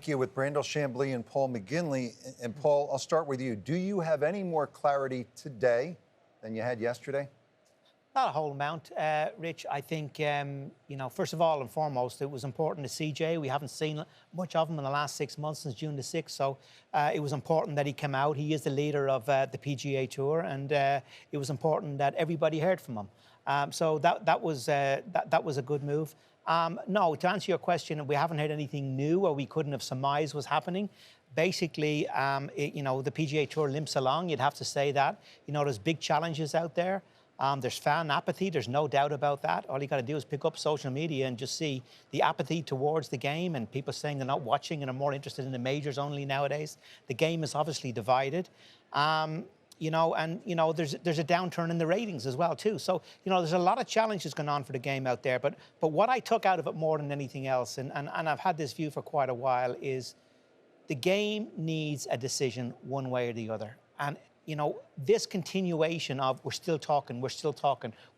Thank you. With Brandel Chambly and Paul McGinley. And Paul, I'll start with you. Do you have any more clarity today than you had yesterday? Not a whole amount, Rich. I think, first of all and foremost, it was important to see Jay. We haven't seen much of him in the last 6 months since June the 6th, so it was important that he came out. He is the leader of the PGA Tour, and it was important that everybody heard from him. So that was a good move. No, to answer your question, we haven't heard anything new or we couldn't have surmised was happening. Basically, the PGA Tour limps along. You'd have to say that. There's big challenges out there. There's fan apathy. There's no doubt about that. All you got to do is pick up social media and just see the apathy towards the game and people saying they're not watching and are more interested in the majors only nowadays. The game is obviously divided. There's a downturn in the ratings as well, too. So, there's a lot of challenges going on for the game out there. But what I took out of it more than anything else, and I've had this view for quite a while, is the game needs a decision one way or the other. And this continuation of we're still talking. We're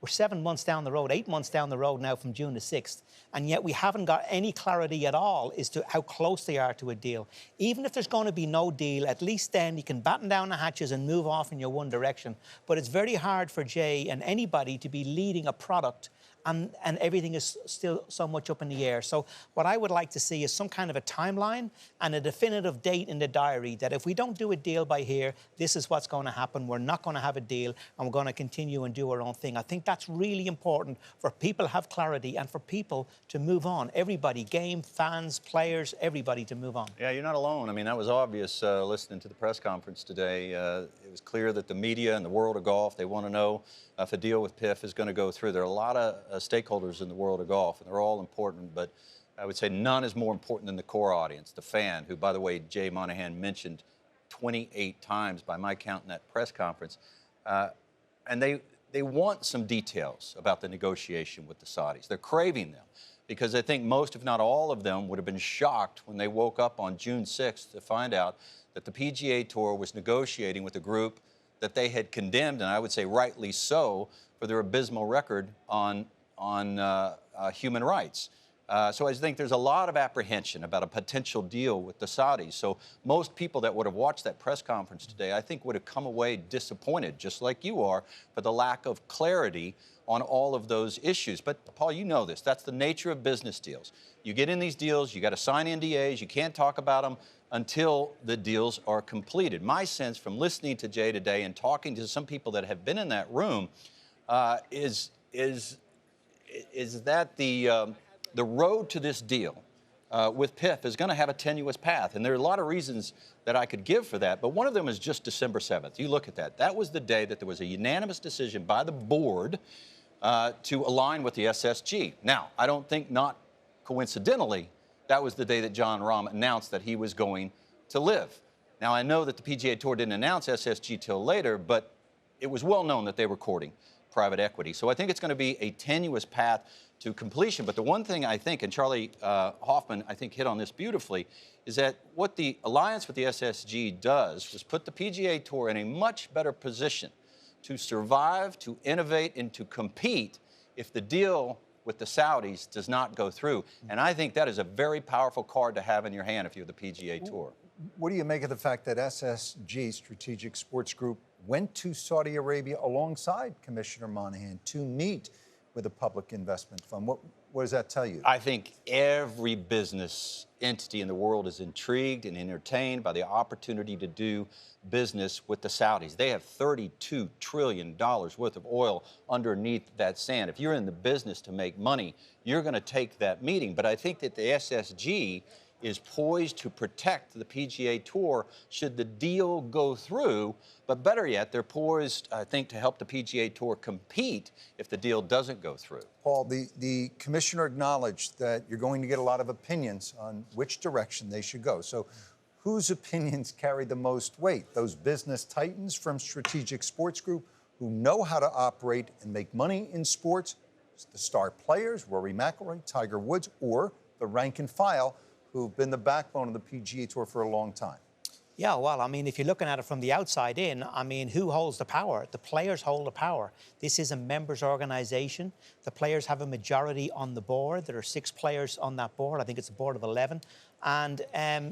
7 months down the road, 8 months down the road now from June the 6th, and yet we haven't got any clarity at all as to how close they are to a deal. Even if there's going to be no deal, at least then you can batten down the hatches and move off in your one direction. But it's very hard for Jay and anybody to be leading a product and everything is still so much up in the air. So what I would like to see is some kind of a timeline and a definitive date in the diary that if we don't do a deal by here, this is what's going to happen. We're not going to have a deal and we're going to continue and do our own thing. I think that's really important for people to have clarity and for people to move on. Everybody, game, fans, players, everybody to move on. Yeah, you're not alone. I mean, that was obvious listening to the press conference today. It was clear that the media and the world of golf, they want to know if a deal with PIF is going to go through. There are a lot of stakeholders in the world of golf, and they're all important, but I would say none is more important than the core audience, the fan, who, by the way, Jay Monahan mentioned 28 times by my count in that press conference. And they want some details about the negotiation with the Saudis. They're craving them because I think most, if not all of them, would have been shocked when they woke up on June 6th to find out that the PGA Tour was negotiating with a group that they had condemned, and I would say rightly so, for their abysmal record on human rights. So I think there's a lot of apprehension about a potential deal with the Saudis. So most people that would have watched that press conference today, I think, would have come away disappointed, just like you are, for the lack of clarity on all of those issues. But, Paul, you know this. That's the nature of business deals. You get in these deals, you got to sign NDAs, you can't talk about them until the deals are completed. My sense from listening to Jay today and talking to some people that have been in that room is that the road to this deal with PIF is going to have a tenuous path. And there are a lot of reasons that I could give for that, but one of them is just December 7th. You look at that. That was the day that there was a unanimous decision by the board to align with the SSG. Now, I don't think, not coincidentally, that was the day that Jon Rahm announced that he was going to live. Now, I know that the PGA Tour didn't announce SSG till later, but it was well known that they were courting private equity. So I think it's going to be a tenuous path to completion. But the one thing I think, and Charlie Hoffman, I think, hit on this beautifully, is that what the alliance with the SSG does was put the PGA Tour in a much better position to survive, to innovate, and to compete if the deal with the Saudis does not go through. And I think that is a very powerful card to have in your hand if you're the PGA Tour. What do you make of the fact that SSG, Strategic Sports Group, went to Saudi Arabia alongside Commissioner Monahan to meet with a public investment fund? What does that tell you? I think every business entity in the world is intrigued and entertained by the opportunity to do business with the Saudis. They have $32 trillion worth of oil underneath that sand. If you're in the business to make money, you're going to take that meeting. But I think that the SSG is poised to protect the PGA Tour should the deal go through. But better yet, they're poised, I think, to help the PGA Tour compete if the deal doesn't go through. Paul, the commissioner acknowledged that you're going to get a lot of opinions on which direction they should go. So whose opinions carry the most weight? Those business titans from Strategic Sports Group who know how to operate and make money in sports, the star players, Rory McIlroy, Tiger Woods, or the rank and file who've been the backbone of the PGA Tour for a long time? Yeah, well, I mean, if you're looking at it from the outside in, I mean, who holds the power? The players hold the power. This is a members' organization. The players have a majority on the board. There are 6 players on that board. I think it's a board of 11. And,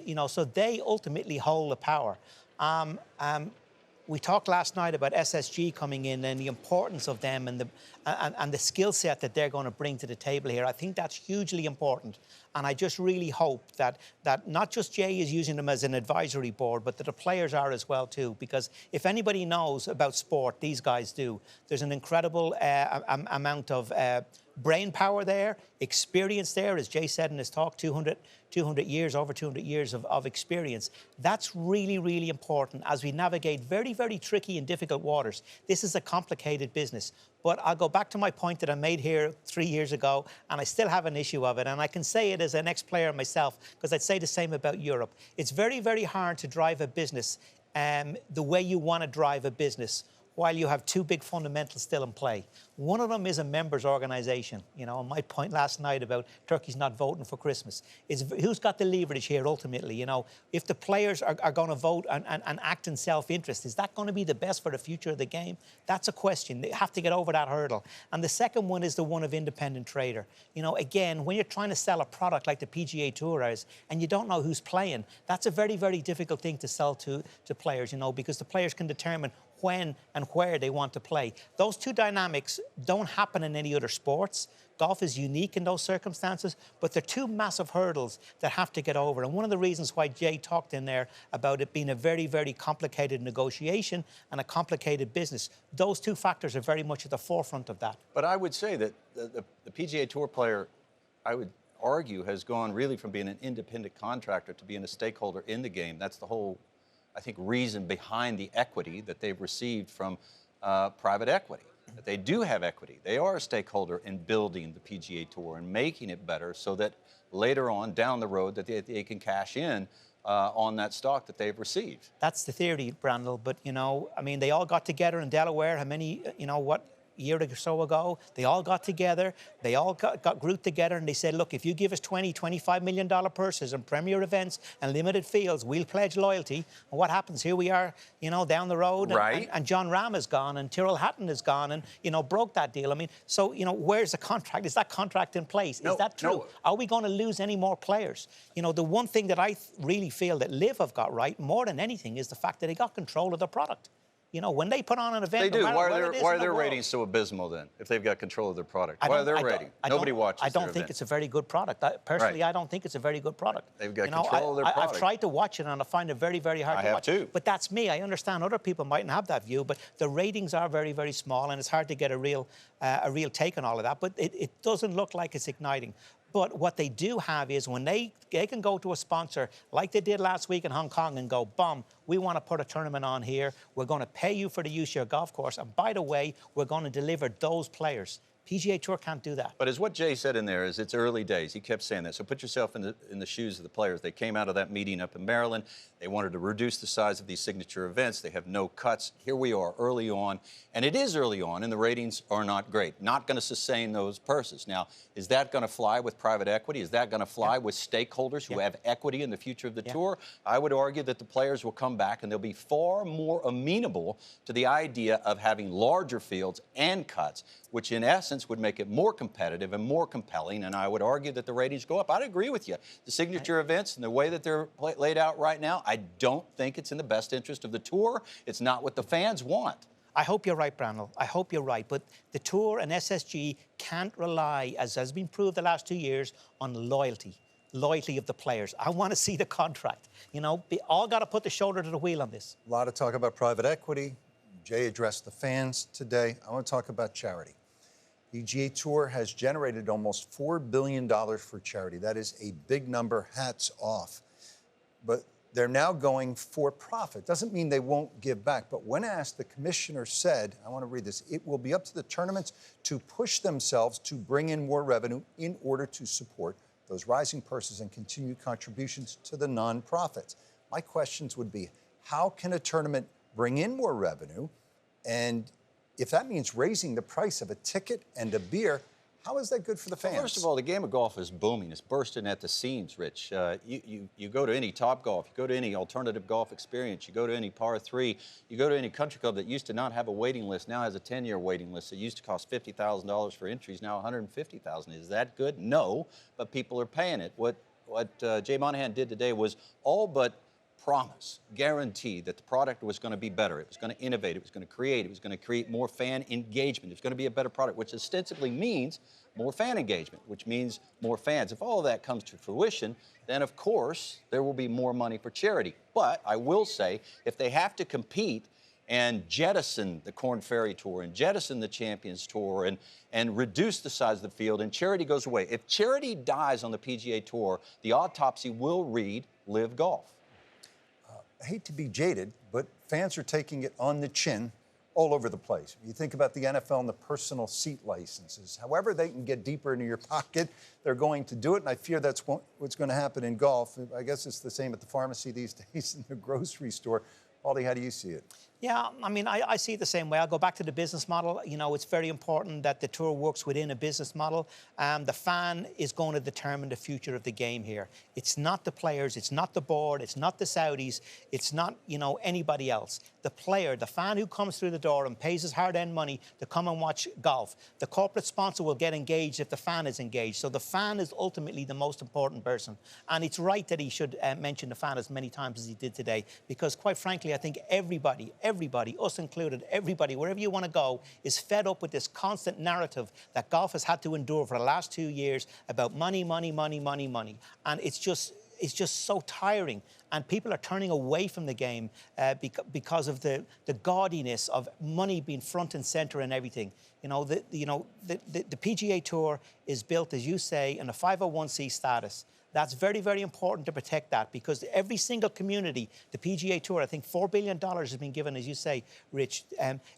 you know, so they ultimately hold the power. We talked last night about SSG coming in and the importance of them and the skill set that they're going to bring to the table here. I think that's hugely important. And I just really hope that not just Jay is using them as an advisory board, but that the players are as well too. Because if anybody knows about sport, these guys do. There's an incredible amount of brain power there, experience there, as Jay said in his talk, 200 years, over 200 years of experience. That's really, really important as we navigate very, very tricky and difficult waters. This is a complicated business. But I'll go back to my point that I made here 3 years ago, and I still have an issue of it. And I can say it as an ex-player myself, because I'd say the same about Europe. It's very, very hard to drive a business the way you want to drive a business while you have two big fundamentals still in play. One of them is a members' organisation. You know, my point last night about Turkey's not voting for Christmas is who's got the leverage here ultimately. You know, if the players are going to vote and act in self-interest, is that going to be the best for the future of the game? That's a question. They have to get over that hurdle. And the second one is the one of independent trader. You know, again, when you're trying to sell a product like the PGA Tour is, and you don't know who's playing, that's a very, very difficult thing to sell to players, you know, because the players can determine when and where they want to play. Those two dynamics don't happen in any other sports. Golf is unique in those circumstances, but they're two massive hurdles that have to get over. And one of the reasons why Jay talked in there about it being a very, very complicated negotiation and a complicated business, those two factors are very much at the forefront of that. But I would say that the PGA Tour player, I would argue, has gone really from being an independent contractor to being a stakeholder in the game. That's the whole, I think, reason behind the equity that they've received from private equity. That they do have equity. They are a stakeholder in building the PGA Tour and making it better so that later on down the road that they can cash in on that stock that they've received. That's the theory, Brandel. But, you know, I mean, they all got together in Delaware. How many, you know, what, year or so ago, they all got together, they all got grouped together and they said, look, if you give us $25 million purses and premier events and limited fields, we'll pledge loyalty. And what happens? Here we are, you know, down the road, right. and John Rahm is gone and Tyrrell Hatton is gone and, you know, broke that deal. I mean, so, you know, where's the contract? Is that contract in place? No, is that true? no. Are we going to lose any more players? You know, the one thing that I really feel that LIV have got right more than anything is the fact that they got control of the product. You know, when they put on an event, they do. No Why are their world, ratings so abysmal then? If they've got control of their product, why are their ratings? Nobody watches. I don't think it's a very good product. Personally, right. I don't think it's a very good product. They've got control of their product. I've tried to watch it and I find it very, very hard to watch. I have too. But that's me. I understand other people mightn't have that view, but the ratings are very, very small, and it's hard to get a real take on all of that. But it doesn't look like it's igniting. But what they do have is when they can go to a sponsor like they did last week in Hong Kong and go, bum, we want to put a tournament on here. We're going to pay you for the use of your golf course. And by the way, we're going to deliver those players. PGA Tour can't do that. But as what Jay said in there is it's early days. He kept saying that. So put yourself in the shoes of the players. They came out of that meeting up in Maryland. They wanted to reduce the size of these signature events. They have no cuts. Here we are early on. And it is early on, and the ratings are not great. Not going to sustain those purses. Now, is that going to fly with private equity? Is that going to fly with stakeholders who have equity in the future of the tour? I would argue that the players will come back and they'll be far more amenable to the idea of having larger fields and cuts, which in essence would make it more competitive and more compelling, and I would argue that the ratings go up. I'd agree with you. The signature events and the way that they're laid out right now, I don't think it's in the best interest of the tour. It's not what the fans want. I hope you're right, Brandel. I hope you're right. But the Tour and SSG can't rely, as has been proved the last 2 years, on loyalty of the players. I want to see the contract. You know, all got to put the shoulder to the wheel on this. A lot of talk about private equity. Jay addressed the fans today. I want to talk about charity. PGA Tour has generated almost $4 billion for charity. That is a big number. Hats off. But they're now going for profit. Doesn't mean they won't give back. But when asked, the commissioner said, I want to read this, it will be up to the tournaments to push themselves to bring in more revenue in order to support those rising purses and continued contributions to the nonprofits. My questions would be, how can a tournament bring in more revenue? And if that means raising the price of a ticket and a beer, how is that good for the fans? Well, first of all, the game of golf is booming. It's bursting at the seams, Rich. You go to any Top Golf, you go to any alternative golf experience, you go to any par 3, you go to any country club that used to not have a waiting list, now has a 10-year waiting list. It used to cost $50,000 for entries, now $150,000. Is that good? No, but people are paying it. What what Jay Monahan did today was all but promise, guarantee that the product was going to be better. It was going to innovate. It was going to create. It was going to create more fan engagement. It was going to be a better product, which ostensibly means more fan engagement, which means more fans. If all of that comes to fruition, then of course there will be more money for charity. But I will say, if they have to compete and jettison the Korn Ferry Tour and jettison the Champions Tour and reduce the size of the field and charity goes away, if charity dies on the PGA Tour, the autopsy will read Live Golf. I hate to be jaded, but fans are taking it on the chin all over the place. You think about the NFL and the personal seat licenses. However they can get deeper into your pocket, they're going to do it, and I fear that's what's going to happen in golf. I guess it's the same at the pharmacy these days, in the grocery store. Paulie, how do you see it? Yeah, I mean, I see it the same way. I'll go back to the business model. You know, it's very important that the tour works within a business model. The fan is going to determine the future of the game here. It's not the players, it's not the board, it's not the Saudis, it's not, you know, anybody else. The player, the fan who comes through the door and pays his hard-earned money to come and watch golf. The corporate sponsor will get engaged if the fan is engaged. So the fan is ultimately the most important person. And it's right that he should mention the fan as many times as he did today, because quite frankly, I think everybody, us included, everybody, wherever you want to go, is fed up with this constant narrative that golf has had to endure for the last 2 years about money, money, money, money, money. And it's just so tiring. And people are turning away from the game because of the gaudiness of money being front and center and everything. You know, the PGA Tour is built, as you say, in a 501c status. That's very, very important to protect that, because every single community, the PGA Tour, I think $4 billion has been given, as you say, Rich.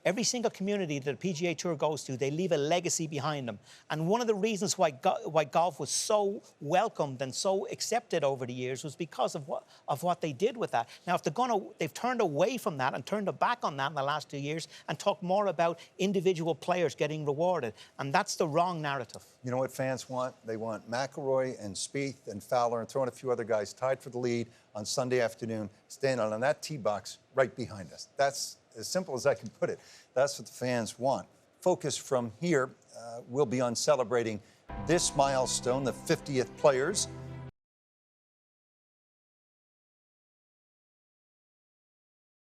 Every single community that the PGA Tour goes to, they leave a legacy behind them. And one of the reasons why golf was so welcomed and so accepted over the years was because of what they did with that. Now, if they've turned away from that and turned their back on that in the last 2 years and talked more about individual players getting rewarded. And that's the wrong narrative. You know what fans want? They want McIlroy and Spieth and Fowler and throwing a few other guys tied for the lead on Sunday afternoon, standing on that tee box right behind us. That's as simple as I can put it. That's what the fans want. Focus from here will be on celebrating this milestone, the 50th players